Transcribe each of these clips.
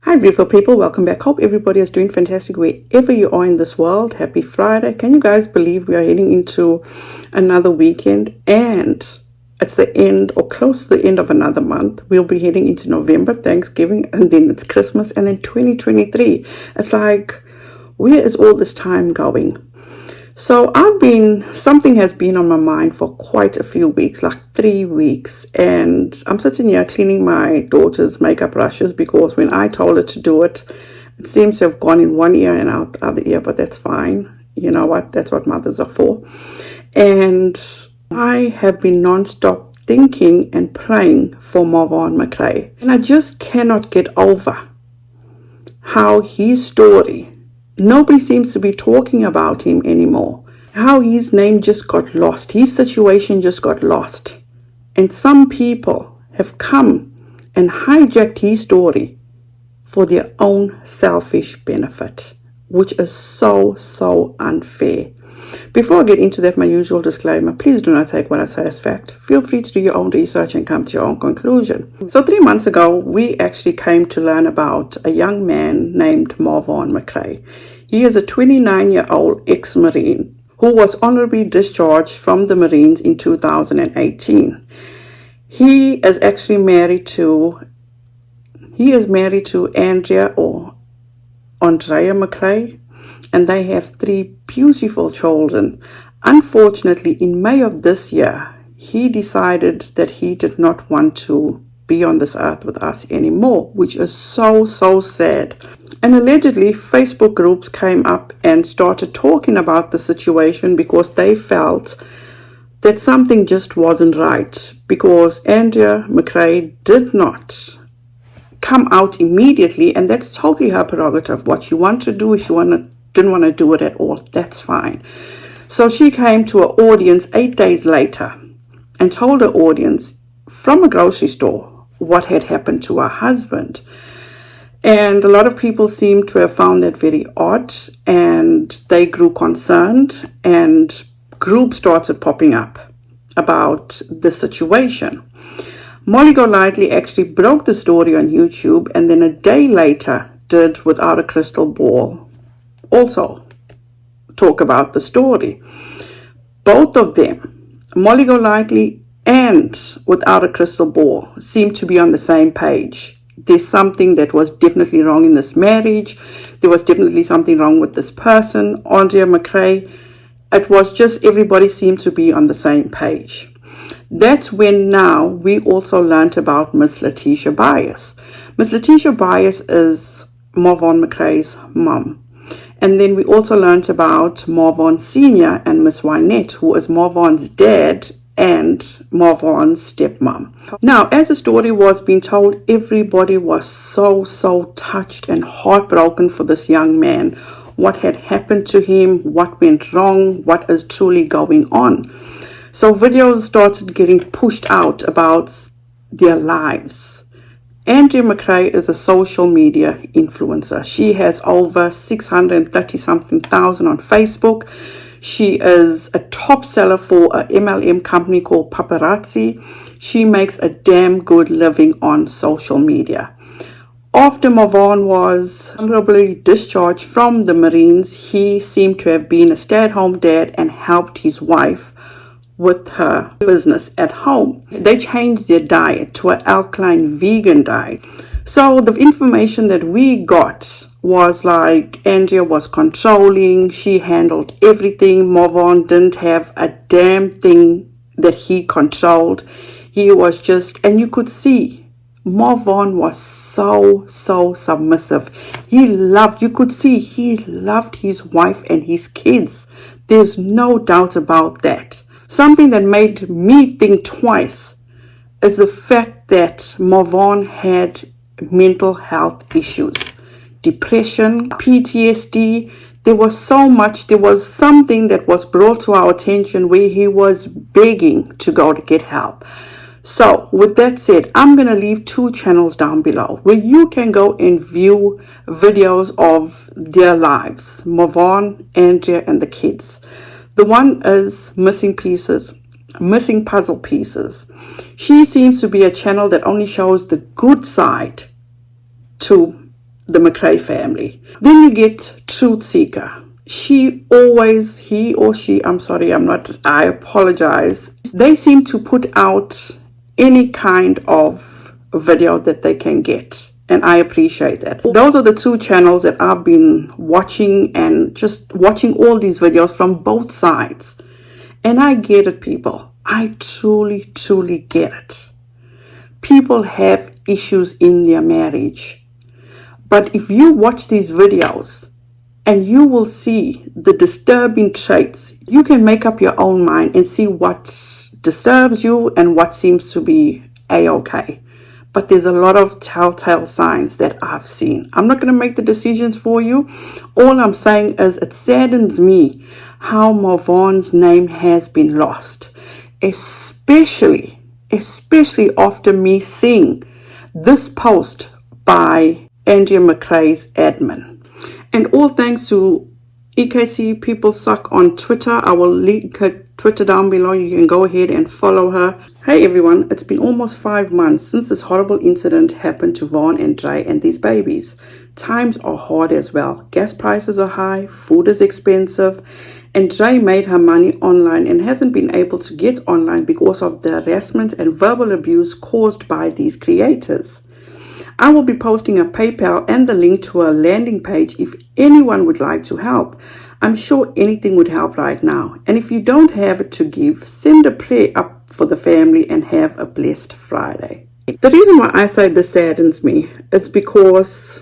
Hi beautiful people, welcome back. Hope everybody is doing fantastic wherever you are in this world. Happy Friday. Can you guys believe we are heading into another weekend and it's the end or close to the end of another month? We'll be heading into November, Thanksgiving, and then it's Christmas, and then 2023. It's like, where is all this time going? So something has been on my mind for quite a few weeks, like 3 weeks, and I'm sitting here cleaning my daughter's makeup brushes because when I told her to do it, it seems to have gone in one ear and out the other ear, but that's fine. You know what? That's what mothers are for. And I have been non-stop thinking and praying for Marvon McCray. And I just cannot get over how his story, nobody seems to be talking about him anymore. How his name just got lost. His situation just got lost. And some people have come and hijacked his story for their own selfish benefit, which is so unfair. Before I get into that, my usual disclaimer, please do not take what I say as fact. Feel free to do your own research and come to your own conclusion. So 3 months ago, we actually came to learn about a young man named Marvon McCray. He is a 29-year-old ex-Marine who was honorably discharged from the Marines in 2018. He is married to Andrea or Andrea McRaes, and they have 3 beautiful children. Unfortunately, in May of this year, he decided that he did not want to be on this earth with us anymore, which is so sad. And allegedly, Facebook groups came up and started talking about the situation because they felt that something just wasn't right, because Andrea McRaes did not come out immediately, and that's totally her prerogative. What she wanted to do, if she didn't want to do it at all, that's fine. So she came to an audience 8 days later and told her audience from a grocery store what had happened to her husband. And a lot of people seem to have found that very odd, and they grew concerned, and groups started popping up about the situation. Molly Golightly actually broke the story on YouTube, and then a day later did Without a Crystal Ball also talk about the story. Both of them, Molly Golightly and Without a Crystal Ball, seem to be on the same page. There's something that was definitely wrong in this marriage. There was definitely something wrong with this person, Andrea McCray. It was just everybody seemed to be on the same page. That's when now we also learned about Miss Latisha Bias. Miss Latisha Bias is Marvon McCray's mom. And then we also learned about Marvon Sr. and Miss Wynette, who is Marvon's dad and Marvon's stepmom. Now, as the story was being told, everybody was so touched and heartbroken for this young man. What had happened to him, what went wrong, what is truly going on. So videos started getting pushed out about their lives. Andrea McRaes is a social media influencer. She has over 630-something thousand on Facebook. She is a top seller for a MLM company called Paparazzi. She makes a damn good living on social media. After Marvon was honorably discharged from the Marines, he seemed to have been a stay-at-home dad and helped his wife with her business at home. They changed their diet to an alkaline vegan diet. So the information that we got was like Andrea was controlling, she handled everything. Marvon didn't have a damn thing that he controlled. He was just, and you could see Marvon was so submissive. You could see he loved his wife and his kids. There's no doubt about that. Something that made me think twice is the fact that Marvon had mental health issues. Depression, PTSD, there was something that was brought to our attention where he was begging to go to get help. So with that said, I'm going to leave 2 channels down below where you can go and view videos of their lives, Marvon, Andrea, and the kids. The one is Missing Puzzle Pieces. She seems to be a channel that only shows the good side to the McRae family. Then you get Truth Seeker. He or she, I apologize. They seem to put out any kind of video that they can get. And I appreciate that. Those are the two channels that I've been watching, and just watching all these videos from both sides. And I get it, people. I truly, truly get it. People have issues in their marriage. But if you watch these videos, and you will see the disturbing traits, you can make up your own mind and see what disturbs you and what seems to be a-okay. But there's a lot of telltale signs that I've seen. I'm not going to make the decisions for you. All I'm saying is it saddens me how Marvon's name has been lost, especially after me seeing this post by Andrea McRae's admin. And all thanks to EKC People Suck on Twitter. I will link her Twitter down below. You can go ahead and follow her. Hey everyone, it's been almost 5 months since this horrible incident happened to Vaughn and Dre and these babies. Times are hard as well. Gas prices are high, food is expensive, and Dre made her money online and hasn't been able to get online because of the harassment and verbal abuse caused by these creators. I will be posting a PayPal and the link to a landing page if anyone would like to help. I'm sure anything would help right now. And if you don't have it to give, send a prayer up for the family and have a blessed Friday. The reason why I say this saddens me is because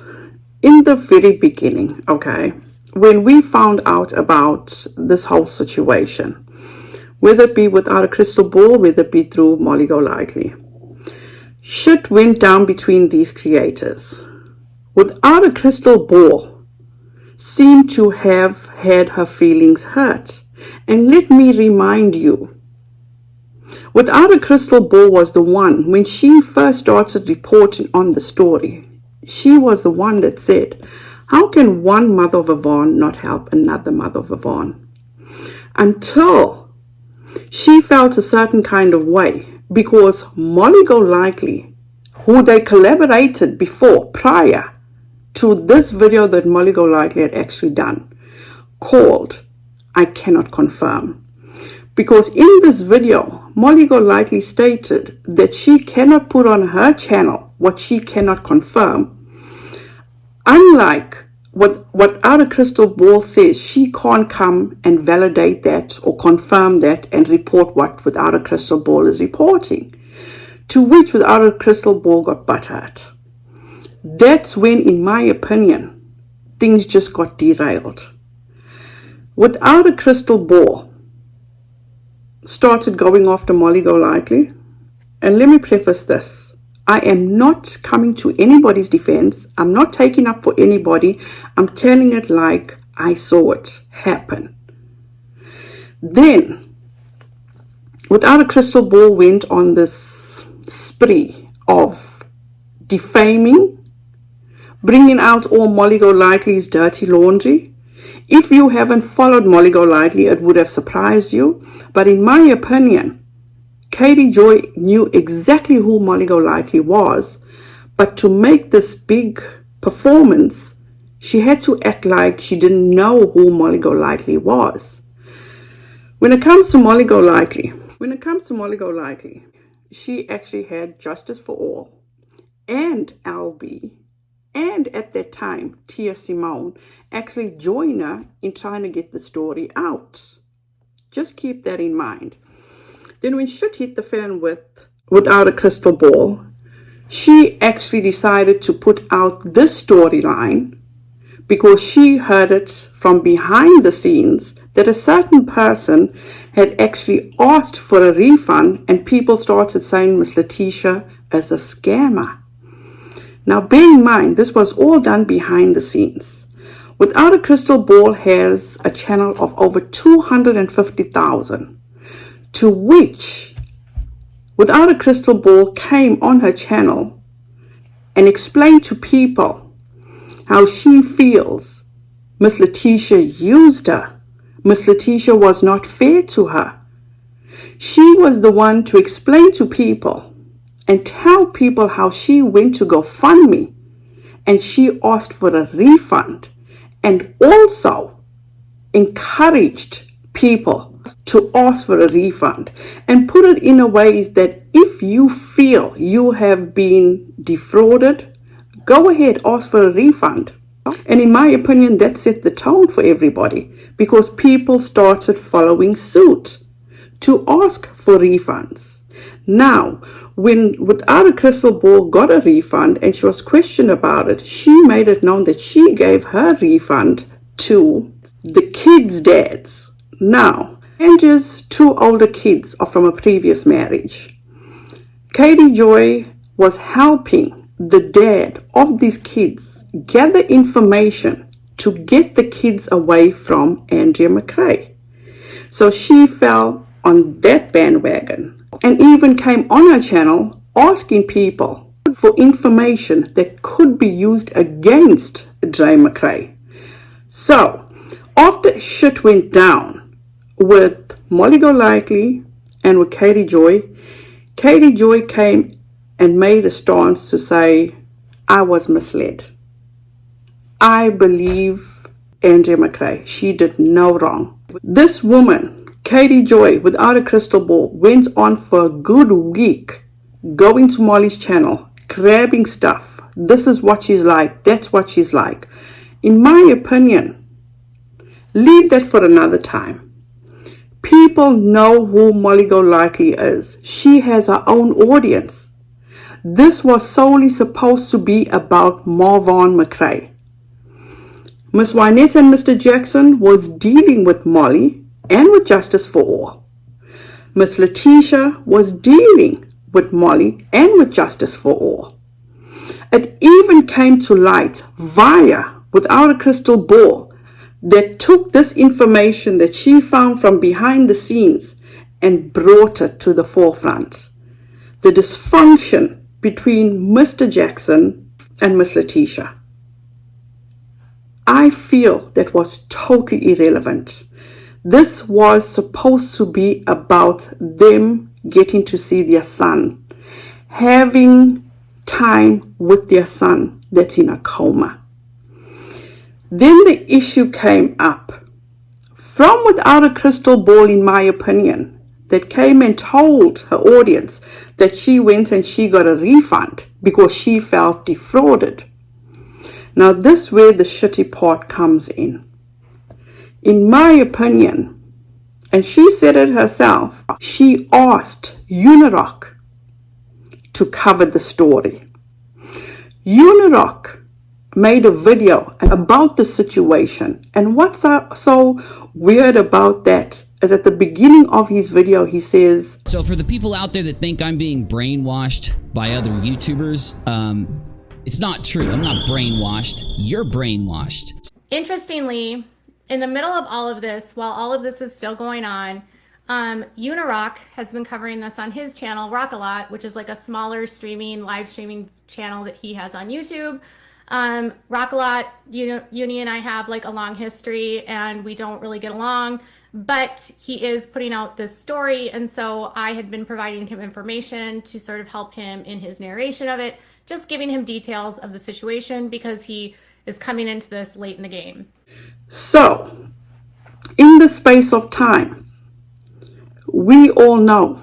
in the very beginning, when we found out about this whole situation, whether it be without a crystal ball, whether it be through Molly Golightly, shit went down between these creators. Without a crystal ball, seemed to have had her feelings hurt. And let me remind you, Without a crystal ball was the one, when she first started reporting on the story, she was the one that said, how can one mother of a Vaughn not help another mother of a Vaughn? Until she felt a certain kind of way, because Molly Golightly, who they collaborated before, prior to this video that Molly Golightly had actually done, called I Cannot Confirm. Because in this video, Molly Golightly stated that she cannot put on her channel what she cannot confirm. Unlike what Without a Crystal Ball says, she can't come and validate that or confirm that and report what Without a Crystal Ball is reporting. To which Without a Crystal Ball got butthurt. That's when, in my opinion, things just got derailed. Without a Crystal Ball started going after Molly Golightly. And let me preface this. I am not coming to anybody's defense. I'm not taking up for anybody. I'm telling it like I saw it happen. Then, Without a Crystal Ball went on this spree of defaming, bringing out all Molly Golightly's dirty laundry. If you haven't followed Molly Golightly, it would have surprised you. But in my opinion, Katie Joy knew exactly who Molly Golightly was, but to make this big performance, she had to act like she didn't know who Molly Golightly was. When it comes to Molly Golightly, she actually had Justice for All and Elle Bee, and at that time, Tia Simone, actually join her in trying to get the story out. Just keep that in mind. Then when shit hit the fan Without a Crystal Ball, she actually decided to put out this storyline because she heard it from behind the scenes that a certain person had actually asked for a refund, and people started saying Miss Latisha is a scammer. Now bear in mind, this was all done behind the scenes. Without a Crystal Ball has a channel of over 250,000, to which Without a Crystal Ball came on her channel and explained to people how she feels Miss Latisha used her. Miss Latisha was not fair to her. She was the one to explain to people and tell people how she went to GoFundMe and she asked for a refund, and also encouraged people to ask for a refund and put it in a way that if you feel you have been defrauded, go ahead, ask for a refund. And in my opinion, that set the tone for everybody, because people started following suit to ask for refunds. Now, when Without a Crystal Ball got a refund and she was questioned about it, she made it known that she gave her refund to the kids' dads. Now, Angie's two older kids are from a previous marriage. Katie Joy was helping the dad of these kids gather information to get the kids away from Andrea McRae. So she fell on that bandwagon and even came on her channel asking people for information that could be used against Dre McRae. So after shit went down with Molly Golightly and with Katie Joy came and made a stance to say, I was misled. I believe Andrea McRae. She did no wrong. This woman, Katie Joy, Without a Crystal Ball, went on for a good week going to Molly's channel, grabbing stuff. This is what she's like. That's what she's like. In my opinion, leave that for another time. People know who Molly Golightly is. She has her own audience. This was solely supposed to be about Marvon McCray. Miss Wynette and Mr. Jackson was dealing with Molly and with Justice for All. Miss Latisha was dealing with Molly and with Justice for All. It even came to light via Without a Crystal Ball that took this information that she found from behind the scenes and brought it to the forefront. The dysfunction between Mr. Jackson and Miss Latisha. I feel that was totally irrelevant. This was supposed to be about them getting to see their son, having time with their son that's in a coma. Then the issue came up from Without a Crystal Ball, in my opinion, that came and told her audience that she went and she got a refund because she felt defrauded. Now this is where the shitty part comes in. In my opinion, and she said it herself, she asked Unirock to cover the story. Unirock made a video about the situation, and what's so weird about that is at the beginning of his video he says, so for the people out there that think I'm being brainwashed by other YouTubers, it's not true. I'm not brainwashed. You're brainwashed. Interestingly, in the middle of all of this, while all of this is still going on, Unirock has been covering this on his channel, Rockalot, which is like a smaller live streaming channel that he has on YouTube. Rockalot, Uni and I have like a long history and we don't really get along, but he is putting out this story, and so I had been providing him information to sort of help him in his narration of it, just giving him details of the situation because he is coming into this late in the game. So, in the space of time, we all know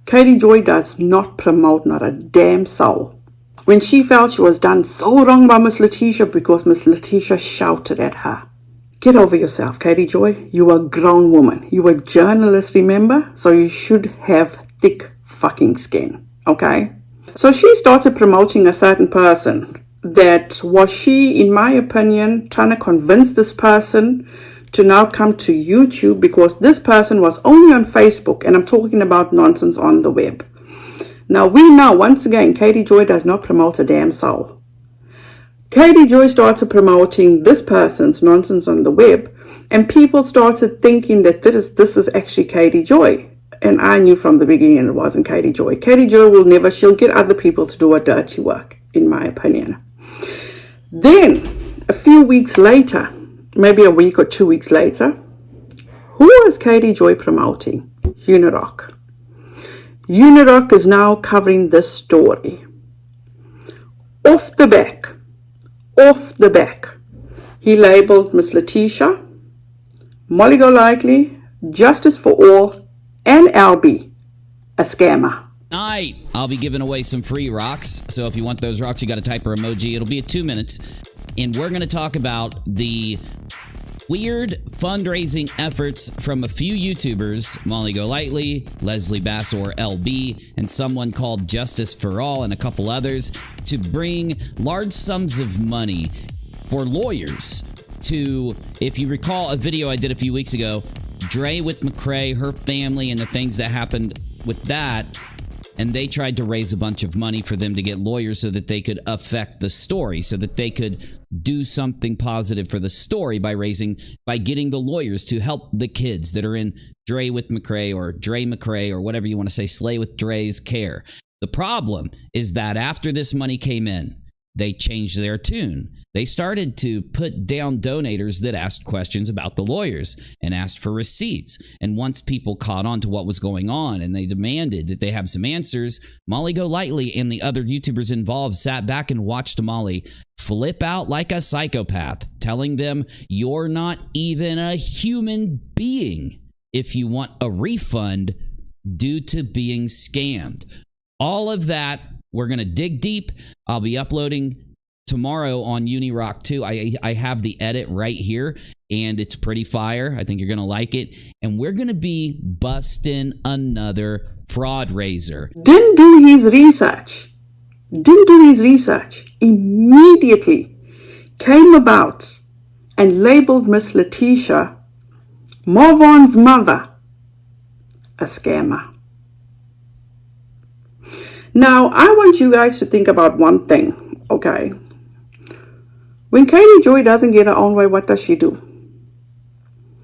Katie Joy does not promote not a damn soul. When she felt she was done so wrong by Miss Latisha because Miss Latisha shouted at her. Get over yourself, Katie Joy. You are a grown woman. You are a journalist, remember? So you should have thick fucking skin, okay? So she started promoting a certain person that was she, in my opinion, trying to convince this person to now come to YouTube because this person was only on Facebook, and I'm talking about nonsense on the web. Now we know, once again, Katie Joy does not promote a damn soul. Katie Joy started promoting this person's nonsense on the web, and people started thinking that this is actually Katie Joy. And I knew from the beginning it wasn't Katie Joy. Katie Joy she'll get other people to do her dirty work, in my opinion. Then, a few weeks later, maybe a week or 2 weeks later, who is Katie Joy promoting? Unirock. Unirock is now covering this story. Off the back off the back. He labeled Miss Latisha, Molly Golightly, Justice for All, and Elle Bee a scammer. Tonight, I'll be giving away some free rocks. So if you want those rocks, you got to type her emoji. It'll be at 2 minutes. And we're going to talk about the weird fundraising efforts from a few YouTubers, Molly Golightly, Leslie Bass or LB, and someone called Justice for All, and a couple others, to bring large sums of money for lawyers to, if you recall a video I did a few weeks ago, Dre with McRae, her family, and the things that happened with that. And they tried to raise a bunch of money for them to get lawyers so that they could affect the story, so that they could do something positive for the story by getting the lawyers to help the kids that are in Dre with McRae or Dre McRae or whatever you want to say, Slay with Dre's care. The problem is that after this money came in, they changed their tune. They started to put down donators that asked questions about the lawyers and asked for receipts. And once people caught on to what was going on and they demanded that they have some answers, Molly Golightly and the other YouTubers involved sat back and watched Molly flip out like a psychopath, telling them, "You're not even a human being if you want a refund due to being scammed." All of that, we're going to dig deep. I'll be uploading tomorrow on Unirock too. I have the edit right here, and it's pretty fire. I think you're going to like it. And we're going to be busting another fraud raiser. Didn't do his research. Immediately came about and labeled Miss Latisha, Marvon's mother, a scammer. Now, I want you guys to think about one thing, okay? When Katie Joy doesn't get her own way, what does she do?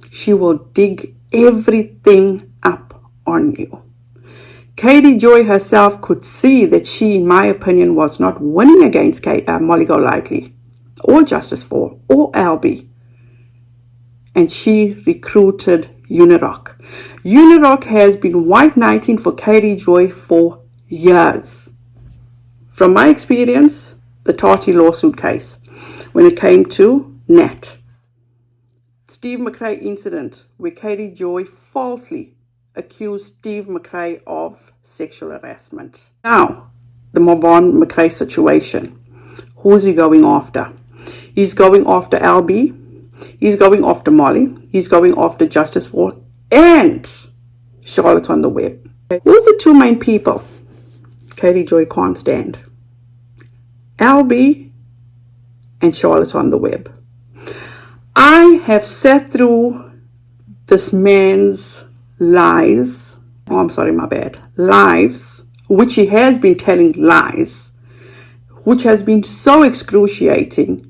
She will dig everything up on you. Katie Joy herself could see that she, in my opinion, was not winning against Molly Golightly or Justice for or LB. And she recruited Unirock. Unirock has been white knighting for Katie Joy for years. From my experience, the Tati lawsuit case, when it came to Nat, Steve McRae incident where Katie Joy falsely accused Steve McRae of sexual harassment. Now, the Marvon McCray situation. Who's he going after? He's going after LB, he's going after Molly, he's going after Justice for, and Charlotte on the web. Who's the two main people Katie Joy can't stand? LB and Charlotte on the web. I have sat through this man's lies, lies, which he has been telling lies, which has been so excruciating,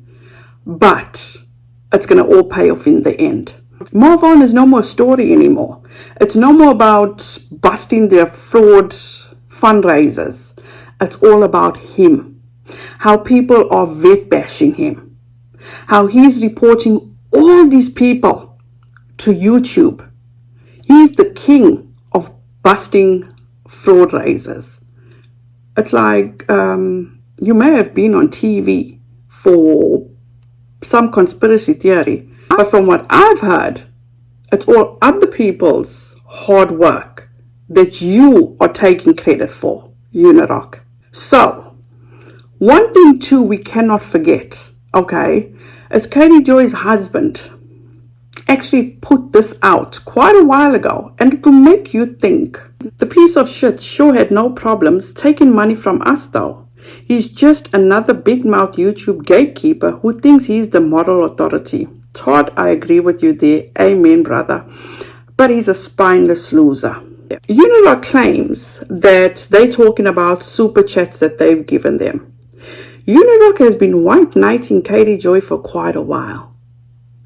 but it's going to all pay off in the end. Marvon is no more a story anymore. It's no more about busting their fraud fundraisers. It's all about him. How people are vet bashing him. How he's reporting all these people to YouTube. He's the king of busting fraud raisers. It's like you may have been on TV for some conspiracy theory, but from what I've heard, it's all other people's hard work that you are taking credit for, Unirock. So, one thing too we cannot forget, okay, is Katie Joy's husband actually put this out quite a while ago, and it will make you think. The piece of shit sure had no problems taking money from us though. He's just another big mouth YouTube gatekeeper who thinks he's the moral authority. Todd, I agree with you there. Amen, brother. But he's a spineless loser. Unirock claims that they're talking about super chats that they've given them. Unirock has been white knighting Katie Joy for quite a while.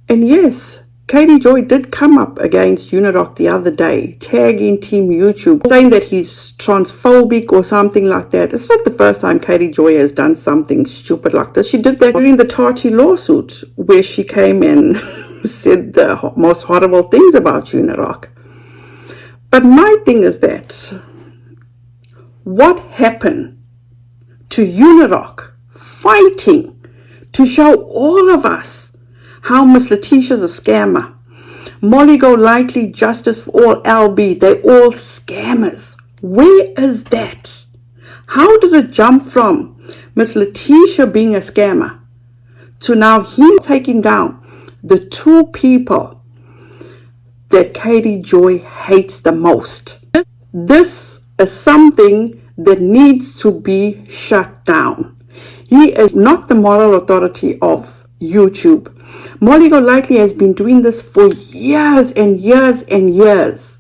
And yes, Katie Joy did come up against Unirock the other day, tagging Team YouTube, saying that he's transphobic or something like that. It's not the first time Katie Joy has done something stupid like this. She did that during the Tati lawsuit, where she came and said the most horrible things about Unirock. But my thing is that, what happened to Unirock fighting to show all of us how Miss Latisha's a scammer. Molly Golightly, Justice for All, Elle Bee, they all scammers. Where is that? How did it jump from Miss Latisha being a scammer to now him taking down the two people that Katie Joy hates the most? This is something that needs to be shut down. He is not the moral authority of YouTube. Molly Golightly has been doing this for years and years and years.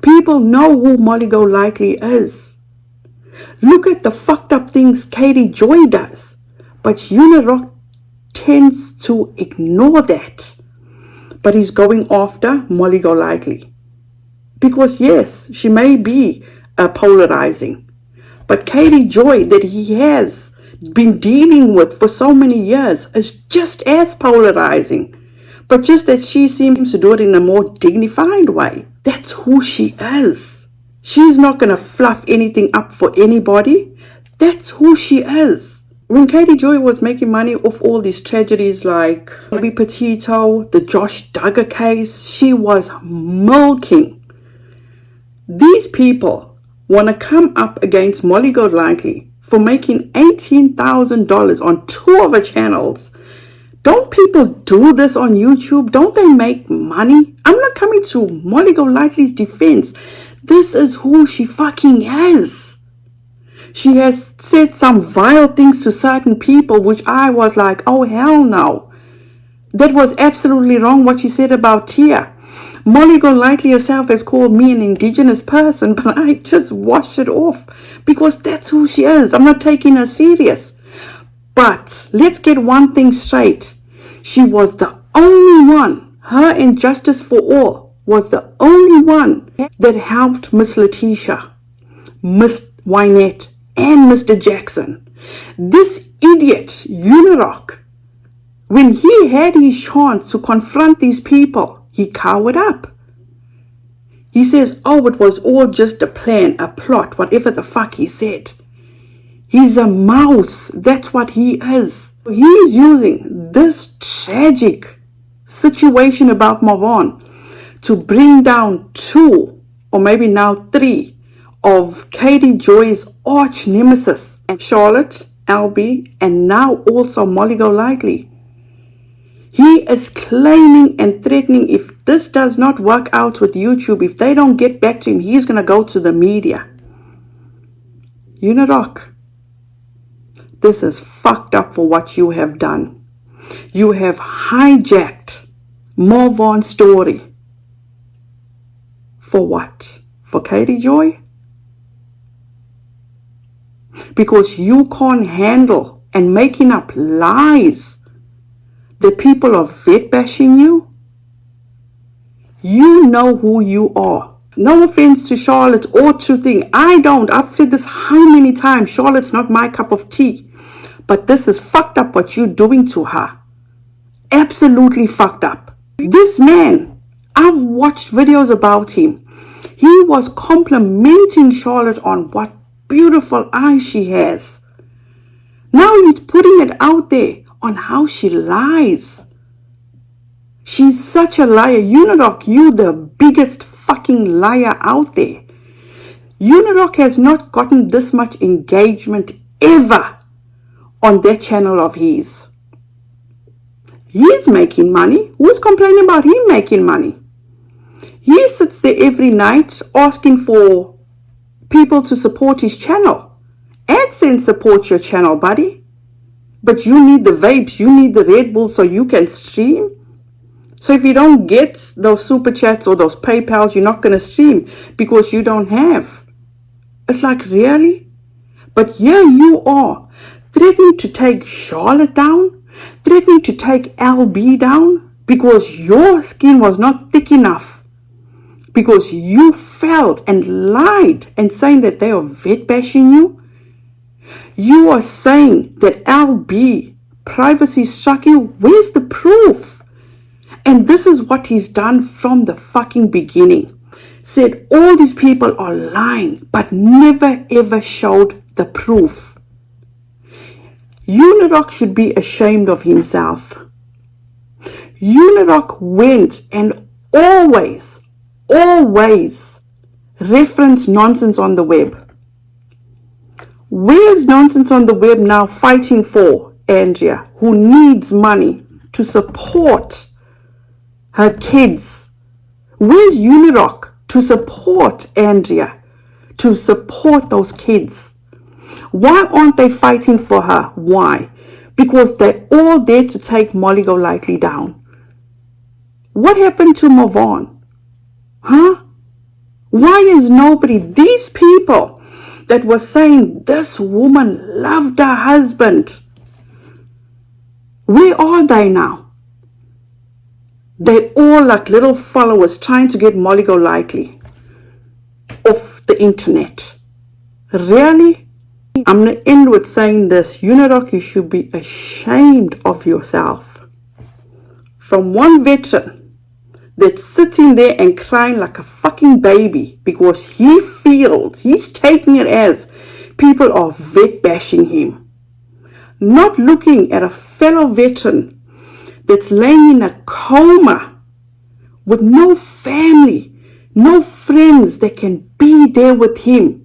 People know who Molly Golightly is. Look at the fucked up things Katie Joy does. But Unirock tends to ignore that. But he's going after Molly Golightly. Because yes, she may be polarizing. But Katie Joy that he has been dealing with for so many years is just as polarizing. But just that she seems to do it in a more dignified way. That's who she is. She's not going to fluff anything up for anybody. That's who she is. When Katie Joy was making money off all these tragedies like Bobby Petito, the Josh Duggar case, she was milking. These people want to come up against Molly Golightly for making $18,000 on two of her channels. Don't people do this on YouTube? Don't they make money? I'm not coming to Molly Golightly's defense. This is who she fucking is. She has said some vile things to certain people, which I was like, oh hell no. That was absolutely wrong what she said about Tia. Molly Golightly herself has called me an indigenous person, but I just washed it off because that's who she is. I'm not taking her serious. But let's get one thing straight. She was the only one, her and Justice for All was the only one that helped Miss Latisha, Miss Wynette, and Mr. Jackson. This idiot, Unirock, when he had his chance to confront these people, he cowered up. He says, oh, it was all just a plan, a plot, whatever the fuck he said. He's a mouse. That's what he is. He's using this tragic situation about Marvon to bring down two, or maybe now three, of Katie Joy's arch nemesis, and Charlotte, Elle Bee, and now also Molly Golightly. He is claiming and threatening if this does not work out with YouTube, if they don't get back to him, he's going to go to the media. Unirock, this is fucked up for what you have done. You have hijacked Marvon's story. For what? For Katie Joy? Because you can't handle and making up lies. The people are vet bashing you. You know who you are. No offense to Charlotte or to thing. I don't. I've said this how many times. Charlotte's not my cup of tea. But this is fucked up what you're doing to her. Absolutely fucked up. This man, I've watched videos about him. He was complimenting Charlotte on what beautiful eyes she has. Now he's putting it out there on how she lies. She's such a liar. Unirock, you the biggest fucking liar out there. Unirock has not gotten this much engagement ever on that channel of his. He's making money. Who's complaining about him making money? He sits there every night asking for people to support his channel. AdSense supports your channel, buddy. But you need the vapes, you need the Red Bull so you can stream. So if you don't get those super chats or those PayPals, you're not going to stream because you don't have. It's like, really? But here you are, threatening to take Charlotte down, threatening to take Elle Bee down because your skin was not thick enough. Because you felt and lied and saying that they are vet bashing you. You are saying that Elle Bee privacy struck you. Where's the proof? And this is what he's done from the fucking beginning. Said all these people are lying, but never ever showed the proof. Unirock should be ashamed of himself. Unirock went and always reference nonsense on the web. Where's nonsense on the web now fighting for Andrea, who needs money to support her kids? Where's Unirock to support Andrea, to support those kids? Why aren't they fighting for her? Why? Because they're all there to take Molly Golightly down. What happened to Marvon? Huh? Why is nobody, these people that were saying this woman loved her husband, where are they now? They're all like little followers trying to get Molly Golightly off the internet. Really? I'm going to end with saying this. Unirock, you should be ashamed of yourself. From one veteran that's sitting there and crying like a fucking baby because he feels, he's taking it as people are vet bashing him. Not looking at a fellow veteran that's laying in a coma with no family, no friends that can be there with him,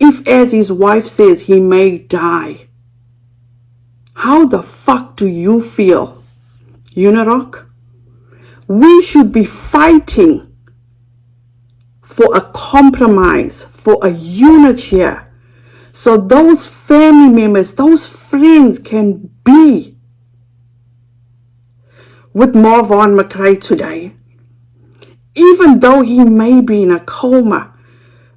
if, as his wife says, he may die. How the fuck do you feel, Unirock? We should be fighting for a compromise, for a unit here, so those family members, those friends can be with Marvon McCray today. Even though he may be in a coma,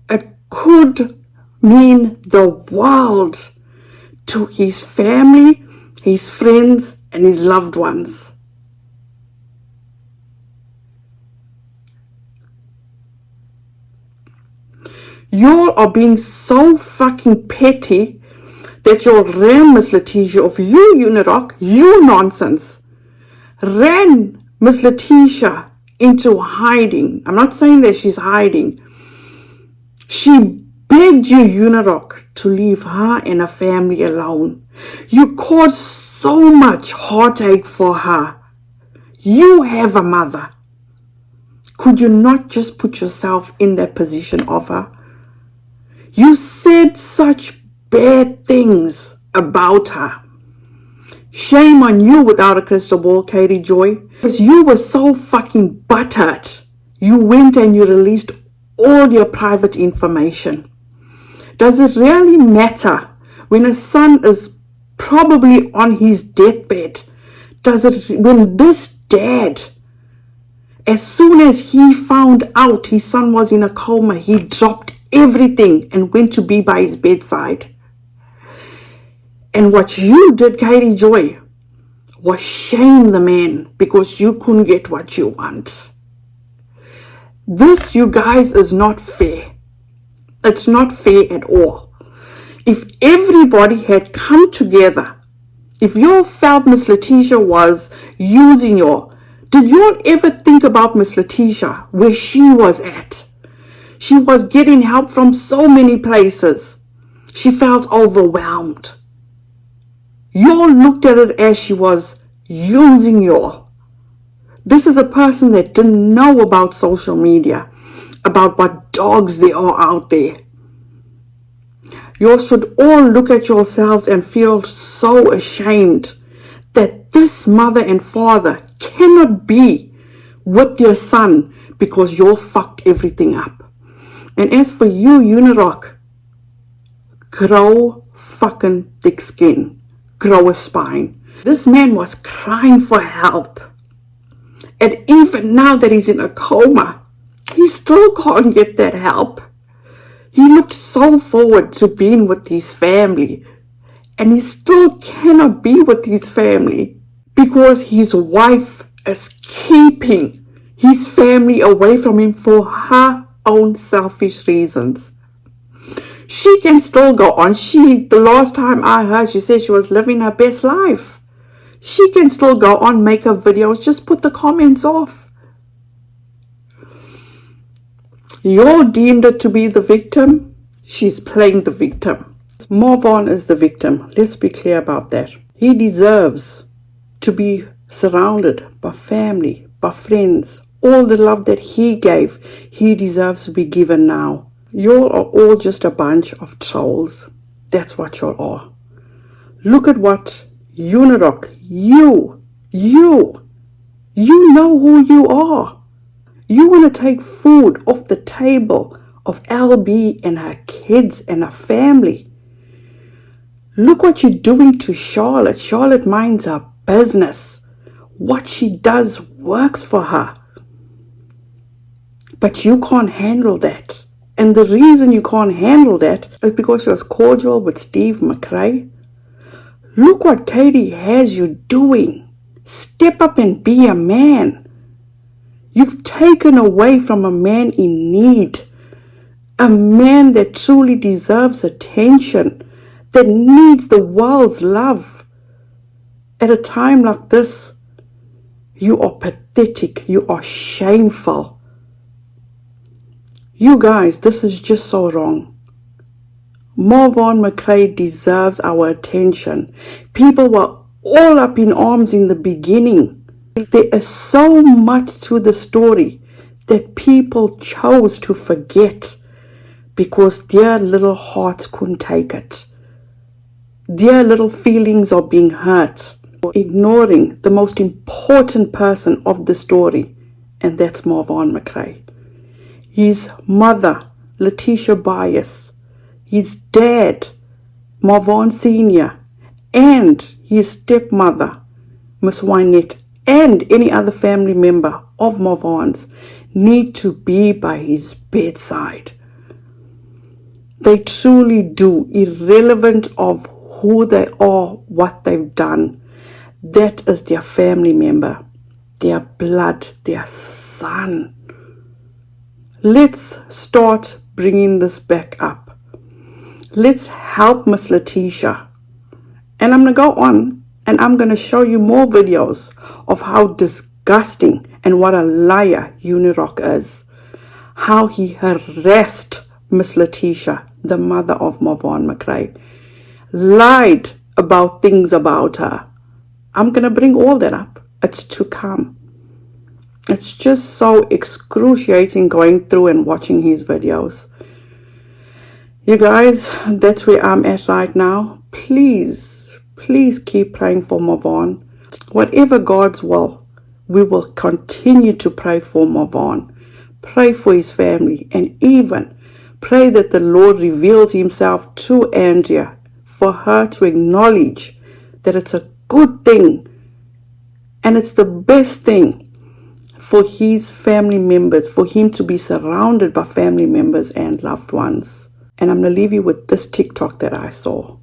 it could mean the world to his family, his friends, and his loved ones. You are being so fucking petty that you ran Miss Latisha of you, Unirock, you nonsense, ran Miss Latisha into hiding. I'm not saying that she's hiding. She begged you, Unirock, to leave her and her family alone. You caused so much heartache for her. You have a mother. Could you not just put yourself in that position of her? You said such bad things about her. Shame on you without a crystal ball, Katie Joy. Because you were so fucking buttered. You went and you released all your private information. Does it really matter when a son is probably on his deathbed? When this dad, as soon as he found out his son was in a coma, he dropped everything and went to be by his bedside. And what you did, Katie Joy, was shame the man because you couldn't get what you want. This, you guys, is not fair. It's not fair at all. If everybody had come together, if you felt Miss Latisha was using you, did you ever think about Miss Latisha, where she was at? She was getting help from so many places. She felt overwhelmed. You looked at it as she was using you. This is a person that didn't know about social media, about what dogs there are out there. You should all look at yourselves and feel so ashamed that this mother and father cannot be with their son because you fucked everything up. And as for you, Unirock, grow fucking thick skin, grow a spine. This man was crying for help. And even now that he's in a coma, he still can't get that help. He looked so forward to being with his family, and he still cannot be with his family because his wife is keeping his family away from him for her own selfish reasons. She can still go on. The last time I heard, she said she was living her best life. She can still go on, make her videos, just put the comments off. You deemed her to be the victim. She's playing the victim. Marvin is the victim. Let's be clear about that. He deserves to be surrounded by family, by friends. All the love that he gave, he deserves to be given now. You are all just a bunch of trolls. That's what you are. Look at what Unirock, you know who you are. You want to take food off the table of LB and her kids and her family. Look what you're doing to Charlotte. Charlotte minds her business. What she does works for her. But you can't handle that. And the reason you can't handle that is because you was cordial with Steve McRae. Look what Katie has you doing. Step up and be a man. You've taken away from a man in need. A man that truly deserves attention. That needs the world's love. At a time like this, you are pathetic. You are shameful. You guys, this is just so wrong. Marvon McCray deserves our attention. People were all up in arms in the beginning. There is so much to the story that people chose to forget because their little hearts couldn't take it. Their little feelings are being hurt, ignoring the most important person of the story, and that's Marvon McCray. His mother, Latisha Bias, his dad, Marvon Sr., and his stepmother, Miss Wynette, and any other family member of Marvon's need to be by his bedside. They truly do, irrelevant of who they are, what they've done. That is their family member, their blood, their son. Let's start bringing this back up. Let's help Miss Latisha. And I'm going to go on and I'm going to show you more videos of how disgusting and what a liar Unirock is. How he harassed Miss Latisha, the mother of Marvon McCray. Lied about things about her. I'm going to bring all that up. It's to come. It's just so excruciating going through and watching his videos. You guys, that's where I'm at right now. Please keep praying for Marvon. Whatever God's will, we will continue to pray for Marvon. Pray for his family and even pray that the Lord reveals himself to Andrea for her to acknowledge that it's a good thing and it's the best thing for his family members, for him to be surrounded by family members and loved ones. And I'm going to leave you with this TikTok that I saw.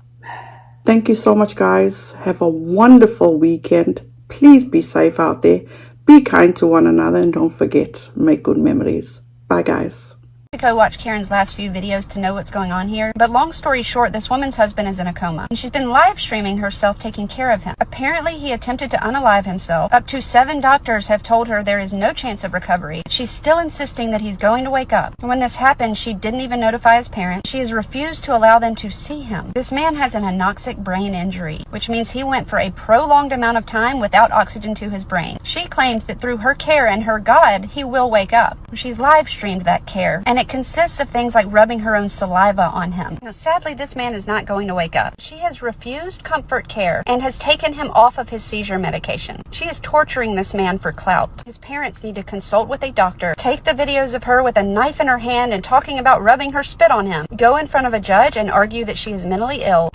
Thank you so much, guys. Have a wonderful weekend. Please be safe out there. Be kind to one another and don't forget, make good memories. Bye, guys. Go watch Karen's last few videos to know what's going on here, but long story short, this woman's husband is in a coma and she's been live streaming herself taking care of him. Apparently he attempted to unalive himself. Up to 7 doctors have told her there is no chance of recovery. She's still insisting that he's going to wake up. And when this happened, she didn't even notify his parents. She has refused to allow them to see him. This man has an anoxic brain injury, which means he went for a prolonged amount of time without oxygen to his brain. She claims that through her care and her God, he will wake up. She's live streamed that care, and it consists of things like rubbing her own saliva on him. Now, sadly, this man is not going to wake up. She has refused comfort care and has taken him off of his seizure medication. She is torturing this man for clout. His parents need to consult with a doctor, take the videos of her with a knife in her hand and talking about rubbing her spit on him, go in front of a judge and argue that she is mentally ill.